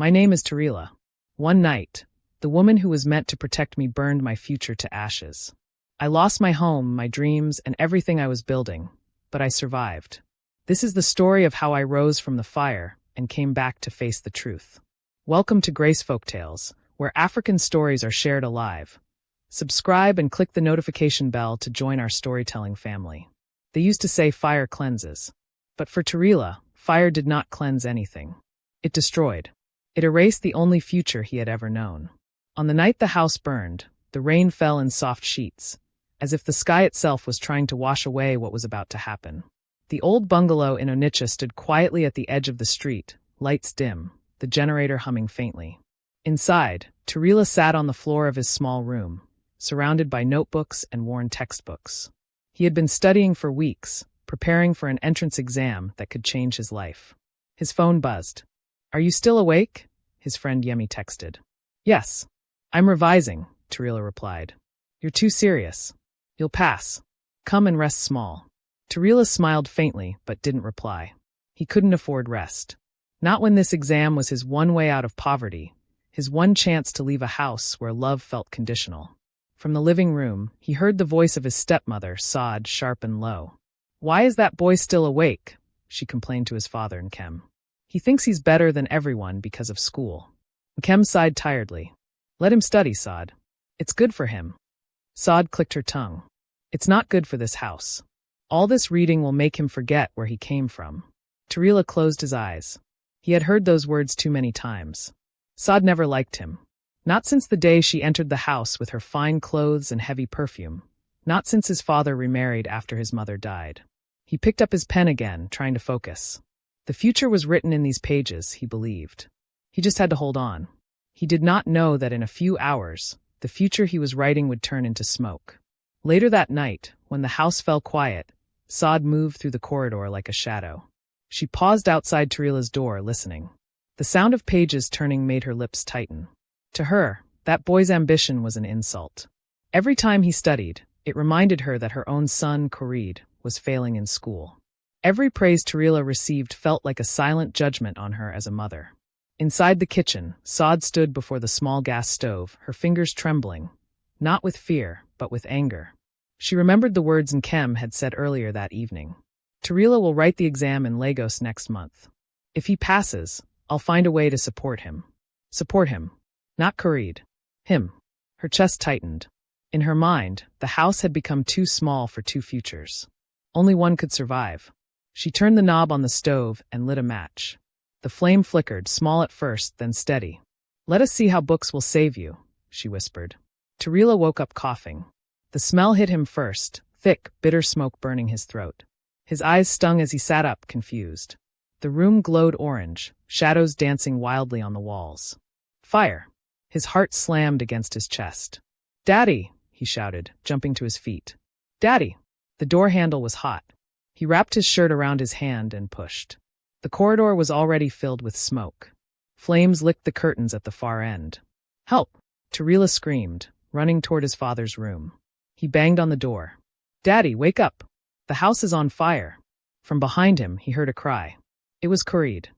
My name is Tarela. One night, the woman who was meant to protect me burned my future to ashes. I lost my home, my dreams, and everything I was building, but I survived. This is the story of how I rose from the fire and came back to face the truth. Welcome to Grace Folktales, where African stories are shared alive. Subscribe and click the notification bell to join our storytelling family. They used to say fire cleanses. But for Tarela, fire did not cleanse anything. It destroyed. It erased the only future he had ever known. On the night the house burned, the rain fell in soft sheets, as if the sky itself was trying to wash away what was about to happen. The old bungalow in Onitsha stood quietly at the edge of the street, lights dim, the generator humming faintly. Inside, Tarela sat on the floor of his small room, surrounded by notebooks and worn textbooks. He had been studying for weeks, preparing for an entrance exam that could change his life. His phone buzzed. "Are you still awake?" his friend Yemi texted. "Yes. I'm revising," Tarela replied. "You're too serious. You'll pass. Come and rest small." Tarela smiled faintly but didn't reply. He couldn't afford rest. Not when this exam was his one way out of poverty, his one chance to leave a house where love felt conditional. From the living room, he heard the voice of his stepmother, Saad, sharp and low. "Why is that boy still awake?" she complained to his father and Nkem. "He thinks he's better than everyone because of school." Nkem sighed tiredly. "Let him study, Saad. It's good for him." Saad clicked her tongue. "It's not good for this house. All this reading will make him forget where he came from." Tarela closed his eyes. He had heard those words too many times. Saad never liked him. Not since the day she entered the house with her fine clothes and heavy perfume. Not since his father remarried after his mother died. He picked up his pen again, trying to focus. The future was written in these pages, he believed. He just had to hold on. He did not know that in a few hours, the future he was writing would turn into smoke. Later that night, when the house fell quiet, Saad moved through the corridor like a shadow. She paused outside Tarela's door, listening. The sound of pages turning made her lips tighten. To her, that boy's ambition was an insult. Every time he studied, it reminded her that her own son, Khurid, was failing in school. Every praise Tarela received felt like a silent judgment on her as a mother. Inside the kitchen, Saad stood before the small gas stove, her fingers trembling, not with fear, but with anger. She remembered the words Nkem had said earlier that evening. "Tarela will write the exam in Lagos next month. If he passes, I'll find a way to support him. Support him. Not Khurid. Him." Her chest tightened. In her mind, the house had become too small for two futures. Only one could survive. She turned the knob on the stove and lit a match. The flame flickered, small at first, then steady. "Let us see how books will save you," she whispered. Tarela woke up coughing. The smell hit him first, thick, bitter smoke burning his throat. His eyes stung as he sat up, confused. The room glowed orange, shadows dancing wildly on the walls. Fire! His heart slammed against his chest. "Daddy!" he shouted, jumping to his feet. "Daddy!" The door handle was hot. He wrapped his shirt around his hand and pushed. The corridor was already filled with smoke. Flames licked the curtains at the far end. "Help!" Tarela screamed, running toward his father's room. He banged on the door. "Daddy, wake up! The house is on fire!" From behind him, he heard a cry. It was Khurid.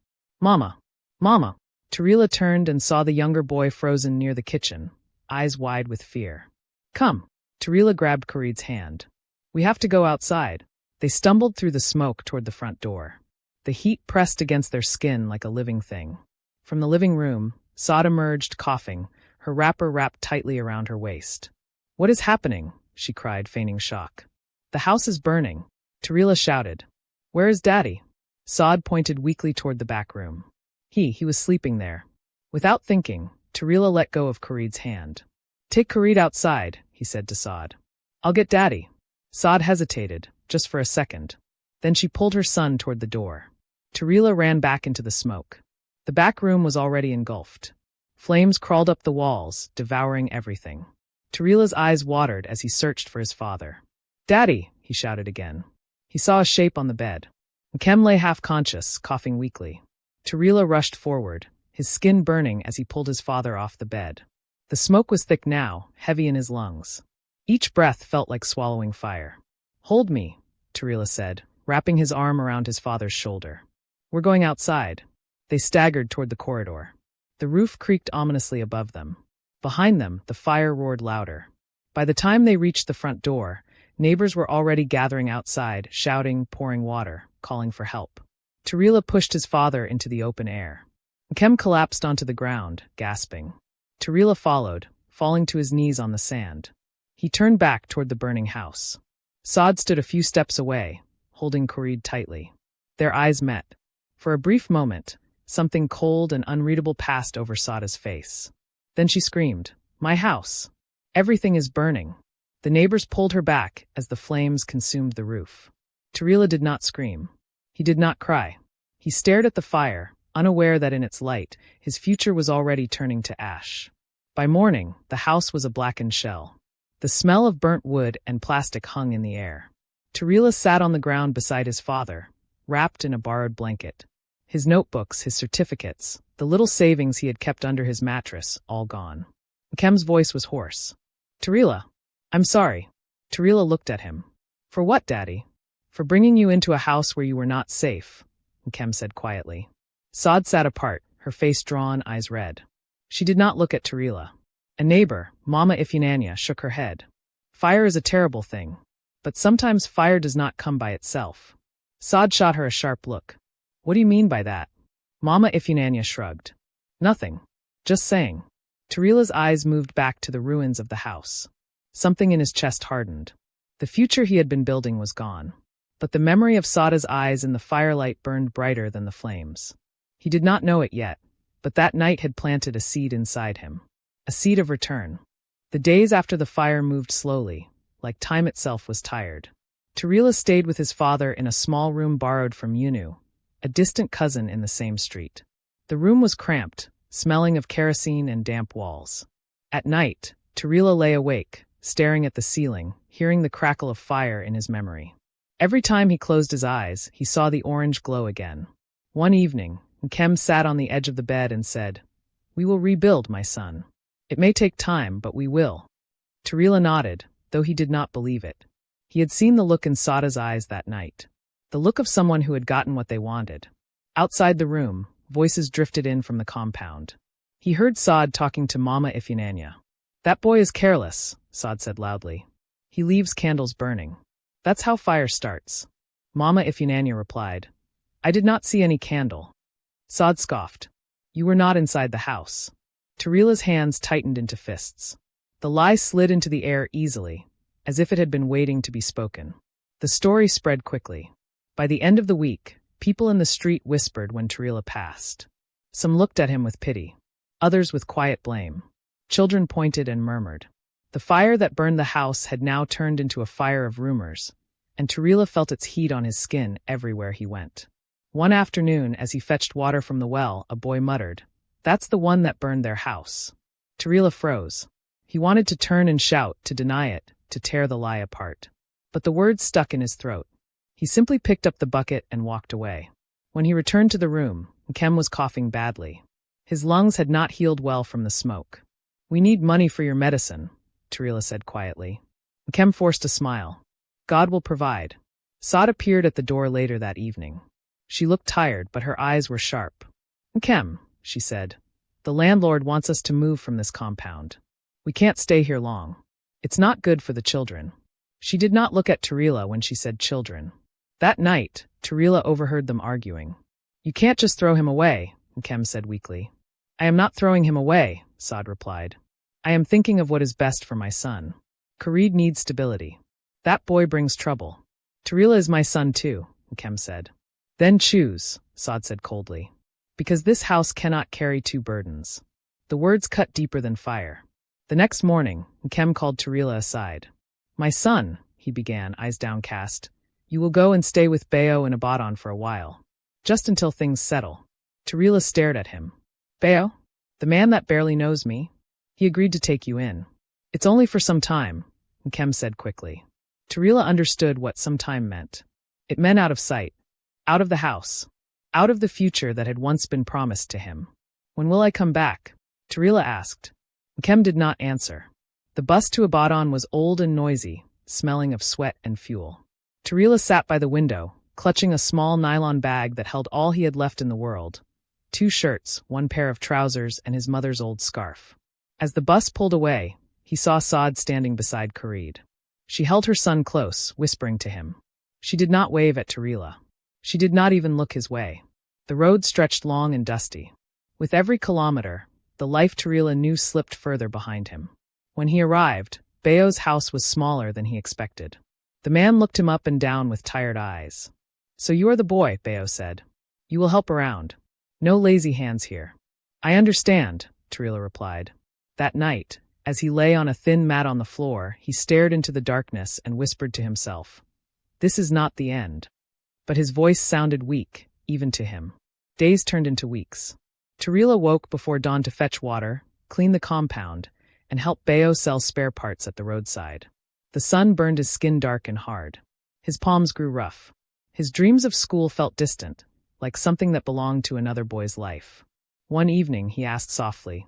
"Mama! Mama!" Tarela turned and saw the younger boy frozen near the kitchen, eyes wide with fear. "Come!" Tarela grabbed Khurid's hand. "We have to go outside." They stumbled through the smoke toward the front door. The heat pressed against their skin like a living thing. From the living room, Saad emerged, coughing, her wrapper wrapped tightly around her waist. "What is happening?" she cried, feigning shock. "The house is burning," Tarela shouted. "Where is Daddy?" Saad pointed weakly toward the back room. He was sleeping there. Without thinking, Tarela let go of Khurid's hand. "Take Khurid outside," he said to Saad. "I'll get Daddy." Saad hesitated, just for a second. Then she pulled her son toward the door. Tarela ran back into the smoke. The back room was already engulfed. Flames crawled up the walls, devouring everything. Tarela's eyes watered as he searched for his father. "Daddy!" he shouted again. He saw a shape on the bed. Nkem lay half-conscious, coughing weakly. Tarela rushed forward, his skin burning as he pulled his father off the bed. The smoke was thick now, heavy in his lungs. Each breath felt like swallowing fire. "Hold me," Tarela said, wrapping his arm around his father's shoulder. "We're going outside." They staggered toward the corridor. The roof creaked ominously above them. Behind them, the fire roared louder. By the time they reached the front door, neighbors were already gathering outside, shouting, pouring water, calling for help. Tarela pushed his father into the open air. Nkem collapsed onto the ground, gasping. Tarela followed, falling to his knees on the sand. He turned back toward the burning house. Saad stood a few steps away, holding Khurid tightly. Their eyes met. For a brief moment, something cold and unreadable passed over Saada's face. Then she screamed, "My house! Everything is burning!" The neighbors pulled her back as the flames consumed the roof. Tarela did not scream. He did not cry. He stared at the fire, unaware that in its light, his future was already turning to ash. By morning, the house was a blackened shell. The smell of burnt wood and plastic hung in the air. Tarela sat on the ground beside his father, wrapped in a borrowed blanket. His notebooks, his certificates, the little savings he had kept under his mattress, all gone. Nkem's voice was hoarse. "Tarela, I'm sorry." Tarela looked at him. "For what, Daddy?" "For bringing you into a house where you were not safe," Nkem said quietly. Saad sat apart, her face drawn, eyes red. She did not look at Tarela. A neighbor, Mama Ifyinanya, shook her head. "Fire is a terrible thing. But sometimes fire does not come by itself." Saad shot her a sharp look. "What do you mean by that?" Mama Ifyinanya shrugged. "Nothing. Just saying." Tarela's eyes moved back to the ruins of the house. Something in his chest hardened. The future he had been building was gone. But the memory of Saada's eyes in the firelight burned brighter than the flames. He did not know it yet, but that night had planted a seed inside him. A seed of return. The days after the fire moved slowly, like time itself was tired. Tarela stayed with his father in a small room borrowed from Yunu, a distant cousin in the same street. The room was cramped, smelling of kerosene and damp walls. At night, Tarela lay awake, staring at the ceiling, hearing the crackle of fire in his memory. Every time he closed his eyes, he saw the orange glow again. One evening, Nkem sat on the edge of the bed and said, "We will rebuild, my son. It may take time, but we will." Tarela nodded, though he did not believe it. He had seen the look in Saada's eyes that night. The look of someone who had gotten what they wanted. Outside the room, voices drifted in from the compound. He heard Saad talking to Mama Ifyinanya. "That boy is careless," Saad said loudly. "He leaves candles burning. That's how fire starts." Mama Ifyinanya replied, "I did not see any candle." Saad scoffed. "You were not inside the house." Tarela's hands tightened into fists. The lie slid into the air easily, as if it had been waiting to be spoken. The story spread quickly. By the end of the week, people in the street whispered when Tarela passed. Some looked at him with pity, others with quiet blame. Children pointed and murmured. The fire that burned the house had now turned into a fire of rumors, and Tarela felt its heat on his skin everywhere he went. One afternoon, as he fetched water from the well, a boy muttered, "That's the one that burned their house." Tarela froze. He wanted to turn and shout, to deny it, to tear the lie apart. But the words stuck in his throat. He simply picked up the bucket and walked away. When he returned to the room, Nkem was coughing badly. His lungs had not healed well from the smoke. "We need money for your medicine," Tarela said quietly. Nkem forced a smile. "God will provide." Saad appeared at the door later that evening. She looked tired, but her eyes were sharp. "Nkem," she said, "the landlord wants us to move from this compound. We can't stay here long. It's not good for the children." She did not look at Tarela when she said children. That night, Tarela overheard them arguing. "You can't just throw him away," Nkem said weakly. "I am not throwing him away," Saad replied. "I am thinking of what is best for my son. Khurid needs stability. That boy brings trouble. Tarela is my son too," Nkem said. "Then choose," Saad said coldly. "Because this house cannot carry two burdens." The words cut deeper than fire. The next morning, Nkem called Tarela aside. "My son," he began, eyes downcast, "you will go and stay with Bayo and Abadan for a while. Just until things settle." Tarela stared at him. "Bayo? The man that barely knows me? He agreed to take you in." "It's only for some time," Nkem said quickly. Tarela understood what some time meant. It meant out of sight. Out of the house. Out of the future that had once been promised to him. "When will I come back?" Tarela asked. Nkem did not answer. The bus to Abadan was old and noisy, smelling of sweat and fuel. Tarela sat by the window, clutching a small nylon bag that held all he had left in the world, 2 shirts, 1 pair of trousers, and his mother's old scarf. As the bus pulled away, he saw Saad standing beside Khalid. She held her son close, whispering to him. She did not wave at Tarela. She did not even look his way. The road stretched long and dusty. With every kilometer, the life Tarela knew slipped further behind him. When he arrived, Beo's house was smaller than he expected. The man looked him up and down with tired eyes. "So you are the boy," Beo said. "You will help around. No lazy hands here." "I understand," Tarela replied. That night, as he lay on a thin mat on the floor, he stared into the darkness and whispered to himself, "This is not the end." But his voice sounded weak, even to him. Days turned into weeks. Tarela woke before dawn to fetch water, clean the compound, and help Beo sell spare parts at the roadside. The sun burned his skin dark and hard. His palms grew rough. His dreams of school felt distant, like something that belonged to another boy's life. One evening, he asked softly,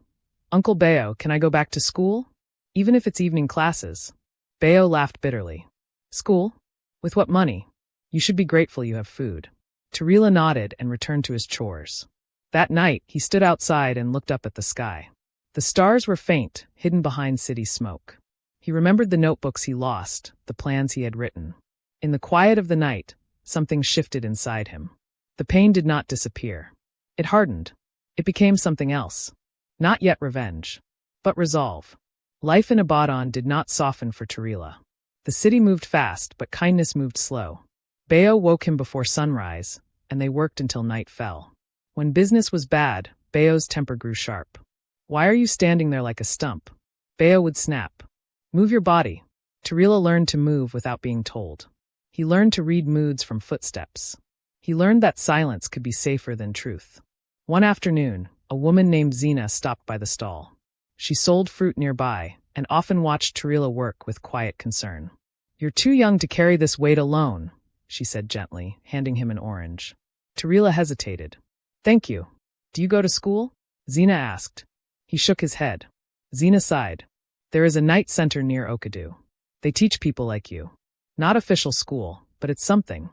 "Uncle Beo, can I go back to school? Even if it's evening classes?" Beo laughed bitterly. "School? With what money? You should be grateful you have food." Tarela nodded and returned to his chores. That night, he stood outside and looked up at the sky. The stars were faint, hidden behind city smoke. He remembered the notebooks he lost, the plans he had written. In the quiet of the night, something shifted inside him. The pain did not disappear. It hardened. It became something else. Not yet revenge, but resolve. Life in Abadan did not soften for Tarela. The city moved fast, but kindness moved slow. Beo woke him before sunrise, and they worked until night fell. When business was bad, Beo's temper grew sharp. "Why are you standing there like a stump?" Beo would snap. "Move your body." Tarela learned to move without being told. He learned to read moods from footsteps. He learned that silence could be safer than truth. One afternoon, a woman named Zina stopped by the stall. She sold fruit nearby, and often watched Tarela work with quiet concern. "You're too young to carry this weight alone," she said gently, handing him an orange. Tarela hesitated. "Thank you. Do you go to school?" Zina asked. He shook his head. Zina sighed. "There is a night center near Okadu. They teach people like you. Not official school, but it's something."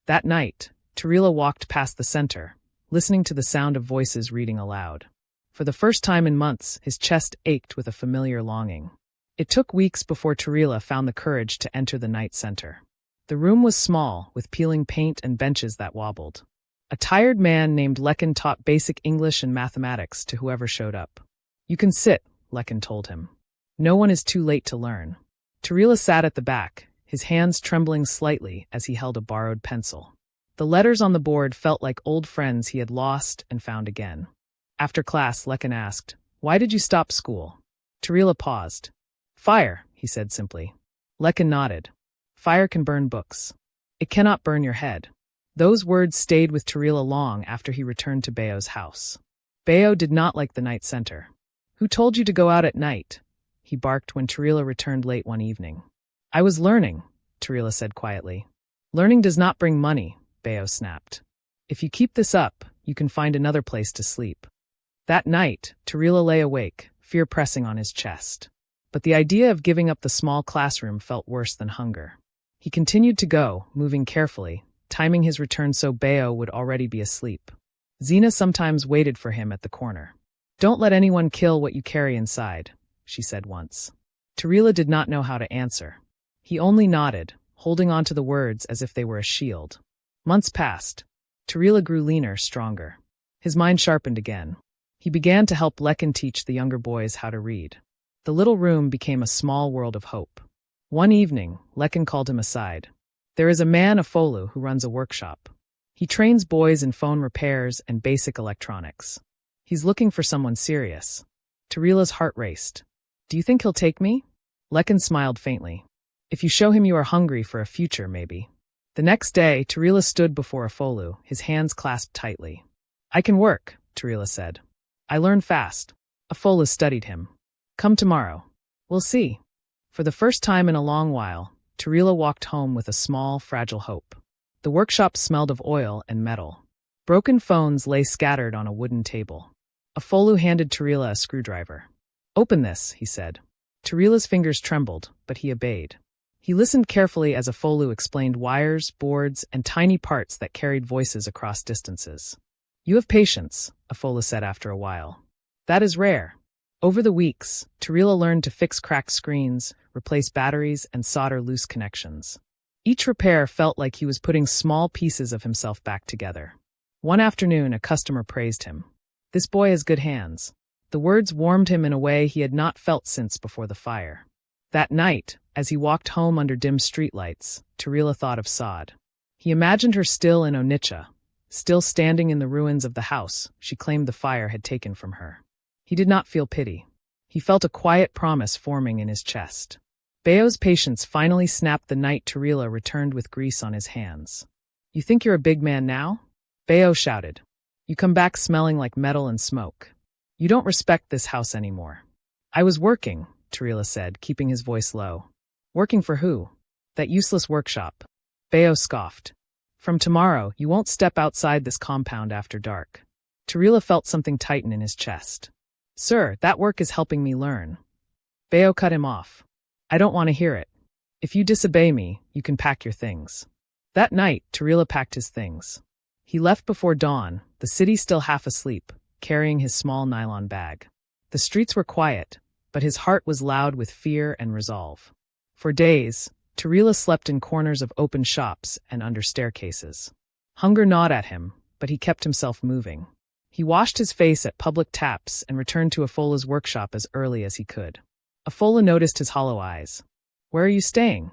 That night, Tarela walked past the center, listening to the sound of voices reading aloud. For the first time in months, his chest ached with a familiar longing. It took weeks before Tarela found the courage to enter the night center. The room was small, with peeling paint and benches that wobbled. A tired man named Lekin taught basic English and mathematics to whoever showed up. "You can sit," Lekin told him. "No one is too late to learn." Tarela sat at the back, his hands trembling slightly as he held a borrowed pencil. The letters on the board felt like old friends he had lost and found again. After class, Lekin asked, "Why did you stop school?" Tarela paused. "Fire," he said simply. Lekin nodded. "Fire can burn books. It cannot burn your head." Those words stayed with Tarela long after he returned to Beo's house. Beo did not like the night center. "Who told you to go out at night?" he barked when Tarela returned late one evening. "I was learning," Tarela said quietly. "Learning does not bring money," Beo snapped. "If you keep this up, you can find another place to sleep." That night, Tarela lay awake, fear pressing on his chest. But the idea of giving up the small classroom felt worse than hunger. He continued to go, moving carefully, timing his return so Beo would already be asleep. Zina sometimes waited for him at the corner. "Don't let anyone kill what you carry inside," she said once. Tarela did not know how to answer. He only nodded, holding on to the words as if they were a shield. Months passed. Tarela grew leaner, stronger. His mind sharpened again. He began to help Lekin teach the younger boys how to read. The little room became a small world of hope. One evening, Lekin called him aside. "There is a man, Afolu, who runs a workshop. He trains boys in phone repairs and basic electronics. He's looking for someone serious." Tarela's heart raced. "Do you think he'll take me?" Lekin smiled faintly. "If you show him you are hungry for a future, maybe." The next day, Tarela stood before Afolu, his hands clasped tightly. "I can work," Tarela said. "I learn fast." Afolu studied him. "Come tomorrow. We'll see." For the first time in a long while, Tarela walked home with a small, fragile hope. The workshop smelled of oil and metal. Broken phones lay scattered on a wooden table. Afolu handed Tarela a screwdriver. "Open this," he said. Tarela's fingers trembled, but he obeyed. He listened carefully as Afolu explained wires, boards, and tiny parts that carried voices across distances. "You have patience," Afola said after a while. That is rare. Over the weeks, Tarela learned to fix cracked screens, replace batteries, and solder loose connections. Each repair felt like he was putting small pieces of himself back together. One afternoon, a customer praised him. This boy has good hands. The words warmed him in a way he had not felt since before the fire. That night, as he walked home under dim streetlights, Tarela thought of Saad. He imagined her still in Onitsha, still standing in the ruins of the house she claimed the fire had taken from her. He did not feel pity. He felt a quiet promise forming in his chest. Bayo's patience finally snapped the night Tarela returned with grease on his hands. You think you're a big man now? Bayo shouted. You come back smelling like metal and smoke. You don't respect this house anymore. I was working, Tarela said, keeping his voice low. Working for who? That useless workshop. Bayo scoffed. From tomorrow, you won't step outside this compound after dark. Tarela felt something tighten in his chest. Sir, that work is helping me learn. Bayo cut him off. I don't want to hear it. If you disobey me, you can pack your things. That night, Tarela packed his things. He left before dawn, the city still half asleep, carrying his small nylon bag. The streets were quiet, but his heart was loud with fear and resolve. For days, Tarela slept in corners of open shops and under staircases. Hunger gnawed at him, but he kept himself moving. He washed his face at public taps and returned to Afola's workshop as early as he could. Afola noticed his hollow eyes. Where are you staying?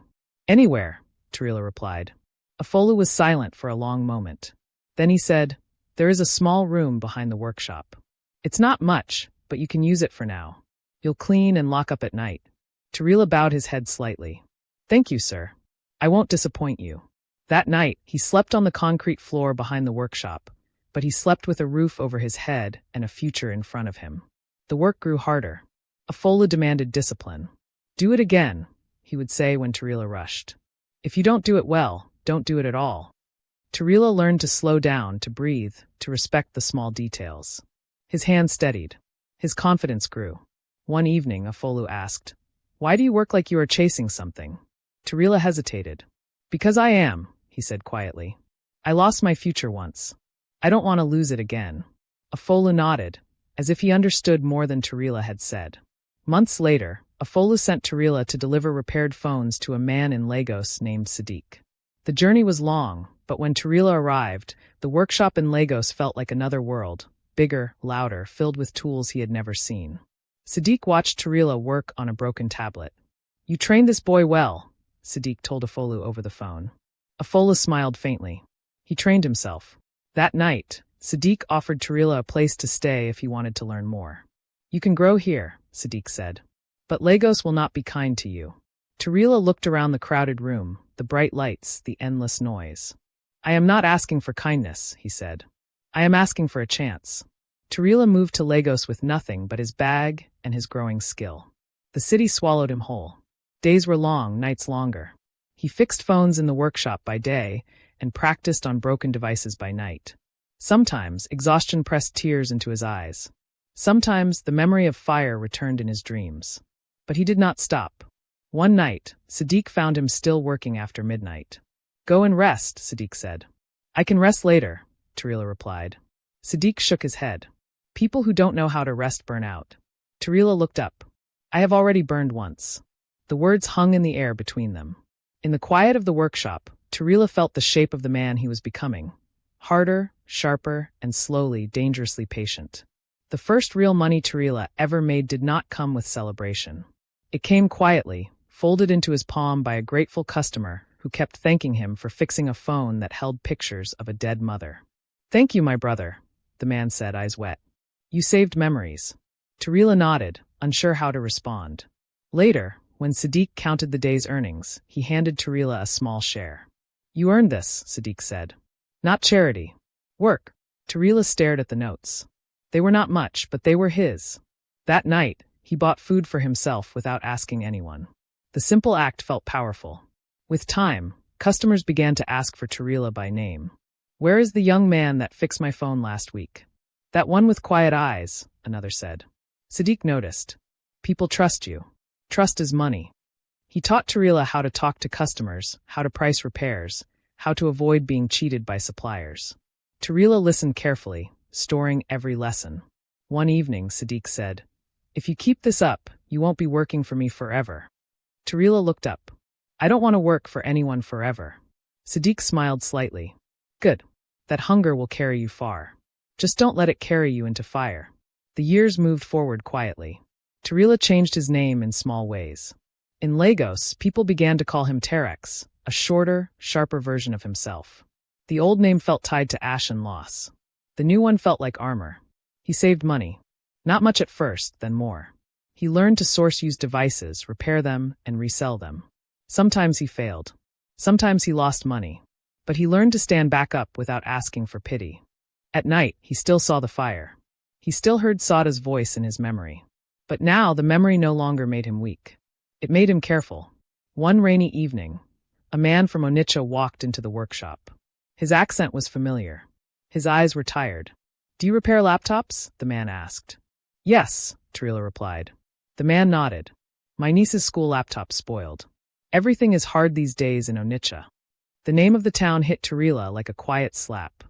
Anywhere, Tarela replied. Afola was silent for a long moment. Then he said, There is a small room behind the workshop. It's not much, but you can use it for now. You'll clean and lock up at night. Tarela bowed his head slightly. Thank you, sir. I won't disappoint you. That night, he slept on the concrete floor behind the workshop, but he slept with a roof over his head and a future in front of him. The work grew harder. Afola demanded discipline. Do it again, he would say when Tarela rushed. If you don't do it well, don't do it at all. Tarela learned to slow down, to breathe, to respect the small details. His hand steadied. His confidence grew. One evening, Afola asked, Why do you work like you are chasing something? Tarela hesitated. Because I am, he said quietly. I lost my future once. I don't want to lose it again. Afola nodded, as if he understood more than Tarela had said. Months later, Afola sent Tarela to deliver repaired phones to a man in Lagos named Sadiq. The journey was long, but when Tarela arrived, the workshop in Lagos felt like another world, bigger, louder, filled with tools he had never seen. Sadiq watched Tarela work on a broken tablet. You trained this boy well, Sadiq told Afola over the phone. Afola smiled faintly. He trained himself. That night, Sadiq offered Tarela a place to stay if he wanted to learn more. You can grow here, Sadiq said. But Lagos will not be kind to you. Tarela looked around the crowded room, the bright lights, the endless noise. I am not asking for kindness, he said. I am asking for a chance. Tarela moved to Lagos with nothing but his bag and his growing skill. The city swallowed him whole. Days were long, nights longer. He fixed phones in the workshop by day and practiced on broken devices by night. Sometimes, exhaustion pressed tears into his eyes. Sometimes, the memory of fire returned in his dreams. But he did not stop. One night, Sadiq found him still working after midnight. Go and rest, Sadiq said. I can rest later, Tarela replied. Sadiq shook his head. People who don't know how to rest burn out. Tarela looked up. I have already burned once. The words hung in the air between them. In the quiet of the workshop, Tarela felt the shape of the man he was becoming. Harder, sharper, and slowly, dangerously patient. The first real money Tarela ever made did not come with celebration. It came quietly, folded into his palm by a grateful customer who kept thanking him for fixing a phone that held pictures of a dead mother. Thank you, my brother, the man said, eyes wet. You saved memories. Tarela nodded, unsure how to respond. Later, when Sadiq counted the day's earnings, he handed Tarela a small share. You earned this, Sadiq said. Not charity. Work. Tarela stared at the notes. They were not much, but they were his. That night, he bought food for himself without asking anyone. The simple act felt powerful. With time, customers began to ask for Tarela by name. Where is the young man that fixed my phone last week? That one with quiet eyes, another said. Sadiq noticed. People trust you. Trust is money. He taught Tarela how to talk to customers, how to price repairs, how to avoid being cheated by suppliers. Tarela listened carefully, storing every lesson. One evening, Sadiq said, "If you keep this up, you won't be working for me forever." Tarela looked up. "I don't want to work for anyone forever." Sadiq smiled slightly. "Good. That hunger will carry you far. Just don't let it carry you into fire." The years moved forward quietly. Tarela changed his name in small ways. In Lagos, people began to call him Terex, a shorter, sharper version of himself. The old name felt tied to ash and loss. The new one felt like armor. He saved money. Not much at first, then more. He learned to source used devices, repair them, and resell them. Sometimes he failed. Sometimes he lost money. But he learned to stand back up without asking for pity. At night, he still saw the fire. He still heard Sada's voice in his memory. But now the memory no longer made him weak. It made him careful. One rainy evening, a man from Onitsha walked into the workshop. His accent was familiar. His eyes were tired. "Do you repair laptops?" the man asked. "Yes," Tarela replied. The man nodded. "My niece's school laptop spoiled. Everything is hard these days in Onitsha." The name of the town hit Tarela like a quiet slap.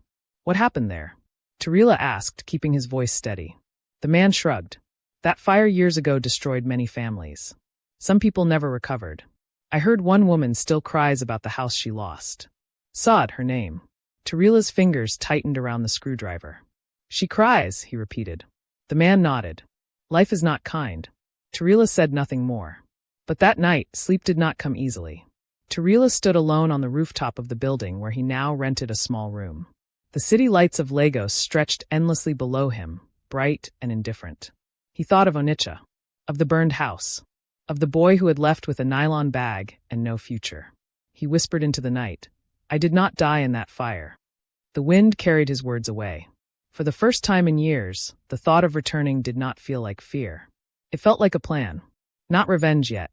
"What happened there?" Tarela asked, keeping his voice steady. The man shrugged. "That fire years ago destroyed many families. Some people never recovered. I heard one woman still cries about the house she lost. Saad, her name." Tarela's fingers tightened around the screwdriver. "She cries," he repeated. The man nodded. "Life is not kind." Tarela said nothing more. But that night, sleep did not come easily. Tarela stood alone on the rooftop of the building where he now rented a small room. The city lights of Lagos stretched endlessly below him, bright and indifferent. He thought of Onitsha, of the burned house, of the boy who had left with a nylon bag and no future. He whispered into the night, "I did not die in that fire." The wind carried his words away. For the first time in years, the thought of returning did not feel like fear. It felt like a plan. Not revenge yet.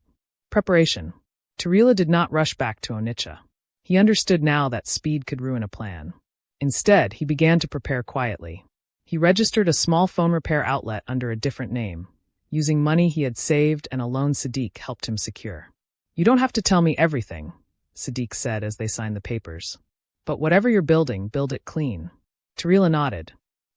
Preparation. Tarela did not rush back to Onitsha. He understood now that speed could ruin a plan. Instead, he began to prepare quietly. He registered a small phone repair outlet under a different name, using money he had saved and a loan Sadiq helped him secure. "You don't have to tell me everything," Sadiq said as they signed the papers. "But whatever you're building, build it clean." Tarela nodded.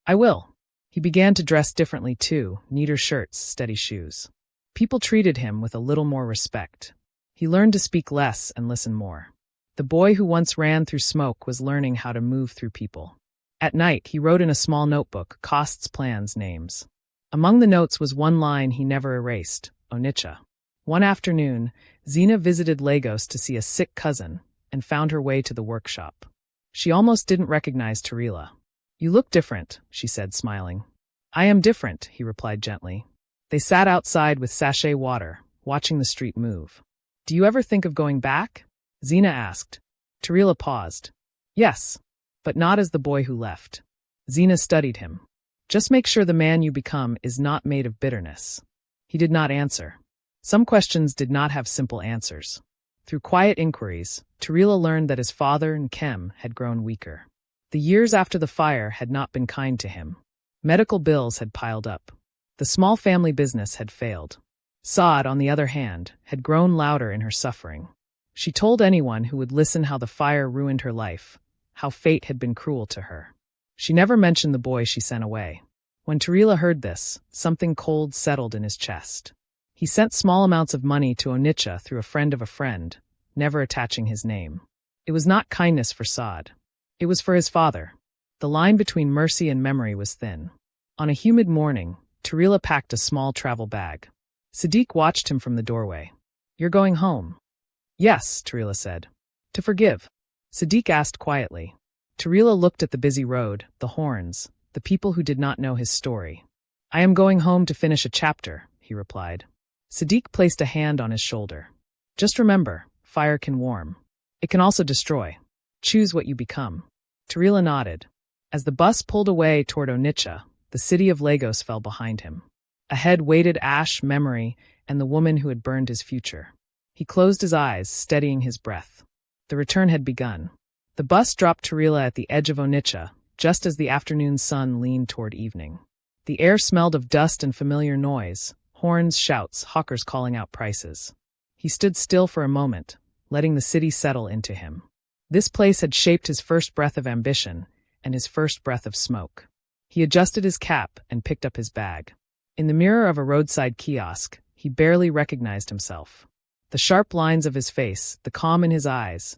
"I will." He began to dress differently too, neater shirts, steady shoes. People treated him with a little more respect. He learned to speak less and listen more. The boy who once ran through smoke was learning how to move through people. At night, he wrote in a small notebook costs, plans, names. Among the notes was one line he never erased, Onitsha. One afternoon, Zina visited Lagos to see a sick cousin and found her way to the workshop. She almost didn't recognize Tarela. "You look different," she said, smiling. "I am different," he replied gently. They sat outside with sachet water, watching the street move. "Do you ever think of going back?" Zina asked. Tarela paused. "Yes, but not as the boy who left." Zina studied him. "Just make sure the man you become is not made of bitterness." He did not answer. Some questions did not have simple answers. Through quiet inquiries, Tarela learned that his father and Kem had grown weaker. The years after the fire had not been kind to him. Medical bills had piled up. The small family business had failed. Saad, on the other hand, had grown louder in her suffering. She told anyone who would listen how the fire ruined her life, how fate had been cruel to her. She never mentioned the boy she sent away. When Tarela heard this, something cold settled in his chest. He sent small amounts of money to Onitsha through a friend of a friend, never attaching his name. It was not kindness for Saad. It was for his father. The line between mercy and memory was thin. On a humid morning, Tarela packed a small travel bag. Sadiq watched him from the doorway. "You're going home?" "Yes," Tarela said. "To forgive?" Sadiq asked quietly. Tarela looked at the busy road, the horns, the people who did not know his story. "I am going home to finish a chapter," he replied. Sadiq placed a hand on his shoulder. "Just remember, fire can warm. It can also destroy. Choose what you become." Tarela nodded. As the bus pulled away toward Onitsha, the city of Lagos fell behind him. Ahead waited ash, memory, and the woman who had burned his future. He closed his eyes, steadying his breath. The return had begun. The bus dropped Tarela at the edge of Onitsha, just as the afternoon sun leaned toward evening. The air smelled of dust and familiar noise, horns, shouts, hawkers calling out prices. He stood still for a moment, letting the city settle into him. This place had shaped his first breath of ambition and his first breath of smoke. He adjusted his cap and picked up his bag. In the mirror of a roadside kiosk, he barely recognized himself. The sharp lines of his face, the calm in his eyes.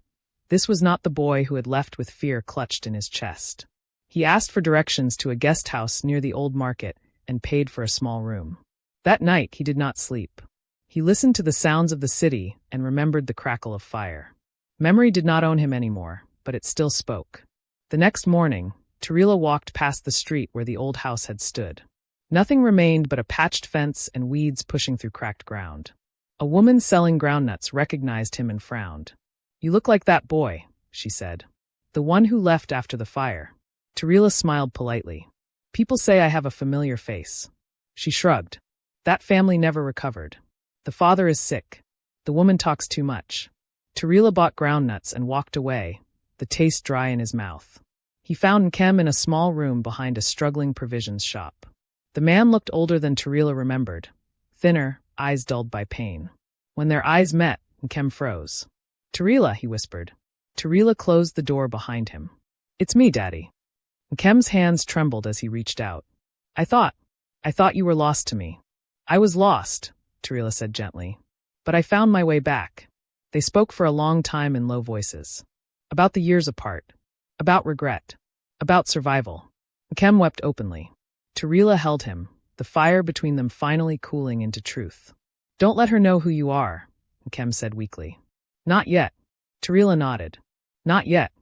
This was not the boy who had left with fear clutched in his chest. He asked for directions to a guest house near the old market and paid for a small room. That night he did not sleep. He listened to the sounds of the city and remembered the crackle of fire. Memory did not own him anymore, but it still spoke. The next morning, Tarela walked past the street where the old house had stood. Nothing remained but a patched fence and weeds pushing through cracked ground. A woman selling groundnuts recognized him and frowned. "You look like that boy," she said. "The one who left after the fire." Tarela smiled politely. "People say I have a familiar face." She shrugged. "That family never recovered. The father is sick. The woman talks too much." Tarela bought groundnuts and walked away, the taste dry in his mouth. He found Nkem in a small room behind a struggling provisions shop. The man looked older than Tarela remembered, thinner, eyes dulled by pain. When their eyes met, Nkem froze. "Tarela," he whispered. Tarela closed the door behind him. "It's me, Daddy." Nkem's hands trembled as he reached out. I thought you were lost to me." "I was lost," Tarela said gently. "But I found my way back." They spoke for a long time in low voices. About the years apart. About regret. About survival. Nkem wept openly. Tarela held him, the fire between them finally cooling into truth. "Don't let her know who you are," Nkem said weakly. "Not yet." Tarela nodded. "Not yet."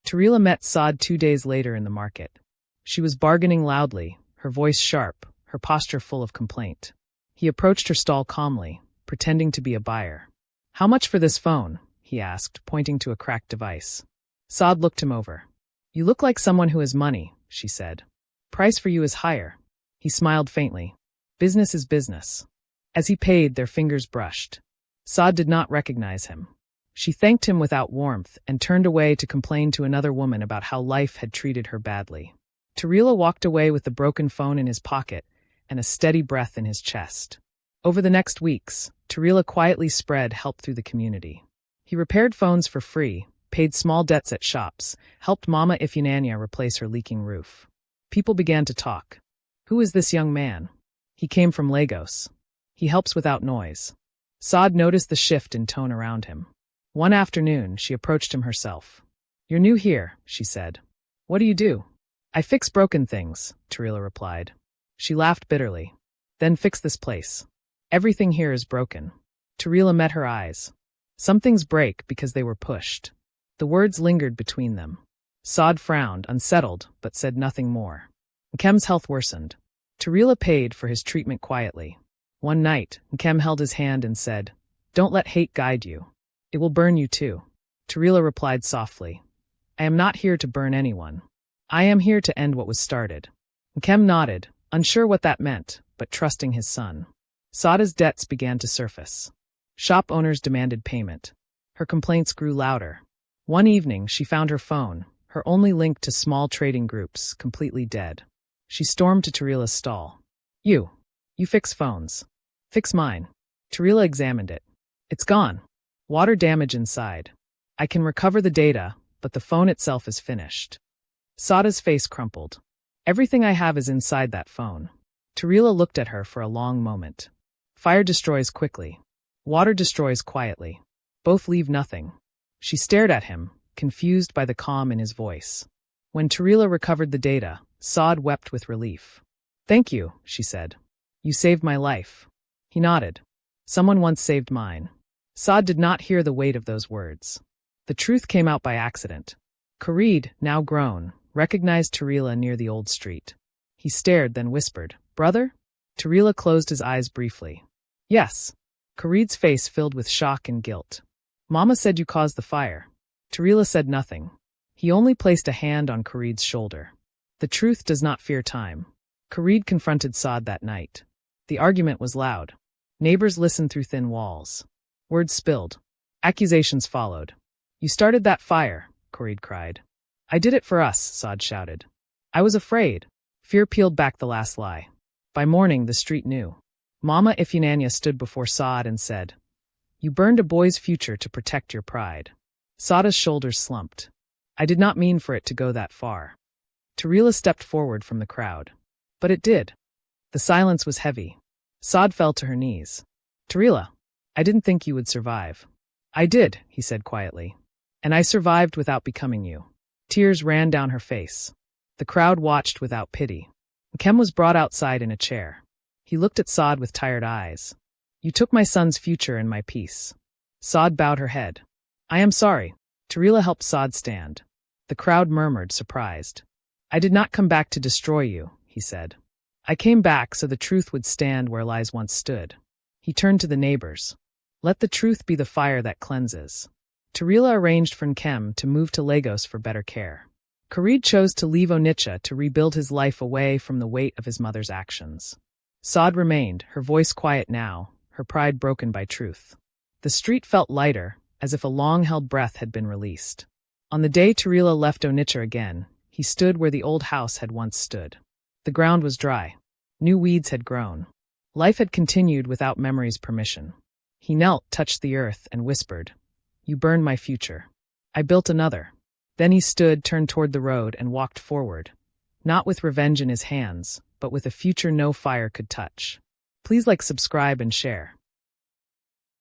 Tarela met Saad 2 days later in the market. She was bargaining loudly, her voice sharp, her posture full of complaint. He approached her stall calmly, pretending to be a buyer. "How much for this phone?" he asked, pointing to a cracked device. Saad looked him over. "You look like someone who has money," she said. "Price for you is higher." He smiled faintly. "Business is business." As he paid, their fingers brushed. Saad did not recognize him. She thanked him without warmth and turned away to complain to another woman about how life had treated her badly. Tarela walked away with the broken phone in his pocket and a steady breath in his chest. Over the next weeks, Tarela quietly spread help through the community. He repaired phones for free, paid small debts at shops, helped Mama Ifyinanya replace her leaking roof. People began to talk. "Who is this young man?" "He came from Lagos. He helps without noise." Saad noticed the shift in tone around him. One afternoon, she approached him herself. "You're new here," she said. "What do you do?" "I fix broken things," Tarela replied. She laughed bitterly. "Then fix this place. Everything here is broken." Tarela met her eyes. Some things break because they were pushed. The words lingered between them. Saad frowned, unsettled, but said nothing more. Nkem's health worsened. Tarela paid for his treatment quietly. One night, Nkem held his hand and said, "Don't let hate guide you. It will burn you too." Tarela replied softly, "I am not here to burn anyone. I am here to end what was started." Nkem nodded, unsure what that meant, but trusting his son. Saada's debts began to surface. Shop owners demanded payment. Her complaints grew louder. One evening, she found her phone, her only link to small trading groups, completely dead. She stormed to Tarela's stall. You fix phones. Fix mine." Tarela examined it. "It's gone. Water damage inside. I can recover the data, but the phone itself is finished." Saada's face crumpled. "Everything I have is inside that phone." Tarela looked at her for a long moment. Fire destroys quickly. Water destroys quietly. Both leave nothing. She stared at him, confused by the calm in his voice. When Tarela recovered the data, Saad wept with relief. "Thank you," she said. "You saved my life." He nodded. "Someone once saved mine." Saad did not hear the weight of those words. The truth came out by accident. Khalid, now grown, recognized Tarela near the old street. He stared, then whispered, "Brother?" Tarela closed his eyes briefly. "Yes." Khalid's face filled with shock and guilt. "Mama said you caused the fire." Tarela said nothing. He only placed a hand on Khalid's shoulder. The truth does not fear time. Khalid confronted Saad that night. The argument was loud. Neighbors listened through thin walls. Words spilled. Accusations followed. "You started that fire," Khalid cried. "I did it for us," Saad shouted. "I was afraid." Fear peeled back the last lie. By morning, the street knew. Mama Ifyinanya stood before Saad and said, "You burned a boy's future to protect your pride." Saada's shoulders slumped. "I did not mean for it to go that far." Tarela stepped forward from the crowd. But it did. The silence was heavy. Sod fell to her knees. Tarela, I didn't think you would survive. I did, he said quietly. And I survived without becoming you. Tears ran down her face. The crowd watched without pity. Kem was brought outside in a chair. He looked at Sod with tired eyes. You took my son's future and my peace. Sod bowed her head. I am sorry. Tarela helped Sod stand. The crowd murmured, surprised. I did not come back to destroy you, he said. I came back so the truth would stand where lies once stood. He turned to the neighbors. Let the truth be the fire that cleanses. Tarela arranged for Nkem to move to Lagos for better care. Khalid chose to leave Onitsha to rebuild his life away from the weight of his mother's actions. Sod remained, her voice quiet now, her pride broken by truth. The street felt lighter, as if a long-held breath had been released. On the day Tarela left Onitsha again, he stood where the old house had once stood. The ground was dry. New weeds had grown. Life had continued without memory's permission. He knelt, touched the earth, and whispered, You burned my future. I built another. Then he stood, turned toward the road, and walked forward. Not with revenge in his hands, but with a future no fire could touch. Please like, subscribe, and share.